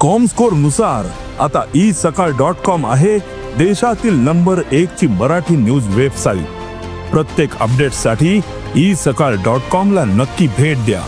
Comscore नुसार आता isakal.com आहे देशातील नंबर 1 ची मराठी न्यूज वेबसाईट। प्रत्येक अपडेटसाठी isakal.com ला नक्की भेट द्या।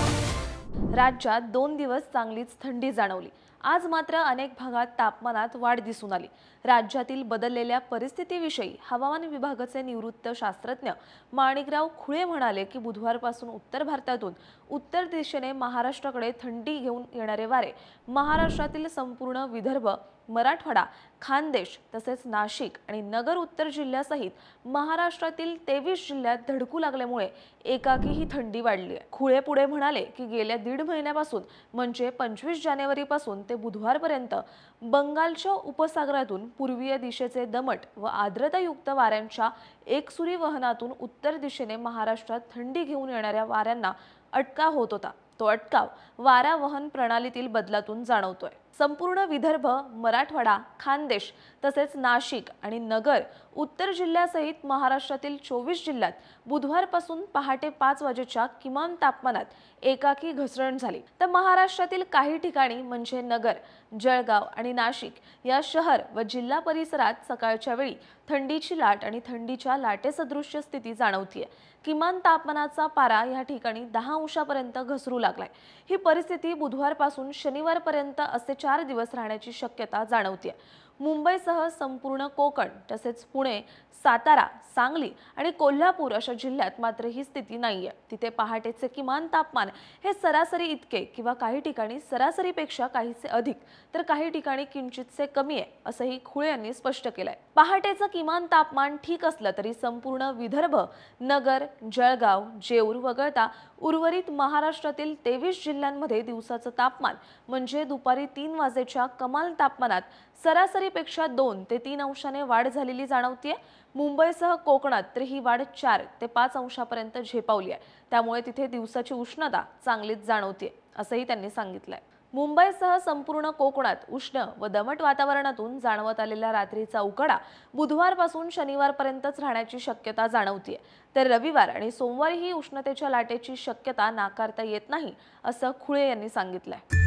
राज्यात 2 दिवस चांगलीच थंडी जाणवली। आज मात्र अनेक भागात तापमानात वाढ दिसून आली। राज्यातील बदललेल्या परिस्थितीविषयी हवामान विभागाचे निवृत्त शास्त्रज्ञ माणिकराव खुळे म्हणाले की बुधवारपासून उत्तर भारतातून उत्तर दिशेने महाराष्ट्राकडे थंडी घेऊन येणारे वारे महाराष्ट्रातील संपूर्ण विदर्भ, मराठवाडा, खानदेश तसेच नाशिक आणि नगर उत्तर जिल्ह्यासहित महाराष्ट्रातील 23 जिल्ह्यात धडकू लागल्यामुळे एकाकी ही थंडी वाढली आहे। खुळे पुढे म्हणाले की गेल्या 1.5 महिन्यापासून म्हणजे 25 जानेवारीपासून ते बुधवारपर्यंत बंगालच्या उपसागरातून पूर्वीय दिशेचे दमट व आर्द्रतायुक्त वाऱ्यांच्या एकसुरी वहनातून उत्तर दिशेने महाराष्ट्रात थंडी घेऊन येणाऱ्या वाऱ्यांना अटकाव होत होता। तो अटकाव वारा वहन प्रणालीतील बदलातून जाणवतोय। संपूर्ण विदर्भ, मराठवाडा, खानदेश तसेच नाशिक आणि नगर उत्तर जिल्ह्यासहित महाराष्ट्रातील 24 जिल्ह्यात बुधवारपासून पहाटे 5 वाजेच्या किमान तापमानात एकाकी घसरण झाली। तर महाराष्ट्रातील काही ठिकाणी म्हणजे नगर, जळगाव आणि नाशिक या शहर व जिल्हा परिसरात सकाळच्या वेळी थंडीची लाट आणि थंडीच्या लाटेसदृश्य स्थिती जाणवतीये। किमान तापमानाचा पारा या ठिकाणी 10 अंशापर्यंत घसरू लागलाय। ही परिस्थिती बुधवारपासून शनिवारपर्यंत असे 4 दिवस राहण्याची शक्यता जाणवते। मुंबईसह संपूर्ण कोकण तसेच पुणे, सातारा, सांगली आणि कोल्हापूर अशा जिल्ह्यात मात्र ही स्थिती नाहीये। तिथे पहाटेचे किमान तापमान हे सरासरी इतके किंवा काही ठिकाणी सरासरीपेक्षा काहीसे अधिक तर काही ठिकाणी किंचितसे कमी आहे असंही खुळे यांनी स्पष्ट केलंय। पहाटेचं किमान तापमान ठीक असलं तरी संपूर्ण विदर्भ, नगर, जळगाव, जेऊर वगळता उर्वरित महाराष्ट्रातील 23 जिल्ह्यांमध्ये दिवसाचं तापमान म्हणजे दुपारी 3 वाजेच्या कमाल तापमानात सरासरीपेक्षा 2 ते 3 अंशाने वाढ झालेली जाणवतीये। मुंबईसह कोकणात तर ही वाढ 4 ते 5 अंशापर्यंत झेपावली आहे। त्यामुळे तिथे दिवसाची उष्णता चांगलीच जाणवते असंही त्यांनी सांगितलंय। मुंबईसह संपूर्ण कोकणात उष्ण व दमट वातावरणातून जाणवत आलेला रात्रीचा उकाडा बुधवारपासून शनिवारपर्यंतच राहण्याची शक्यता जाणवतीये। तर रविवार आणि सोमवारी ही उष्णतेच्या लाटेची शक्यता नाकारता येत नाही असं खुळे यांनी सांगितलंय।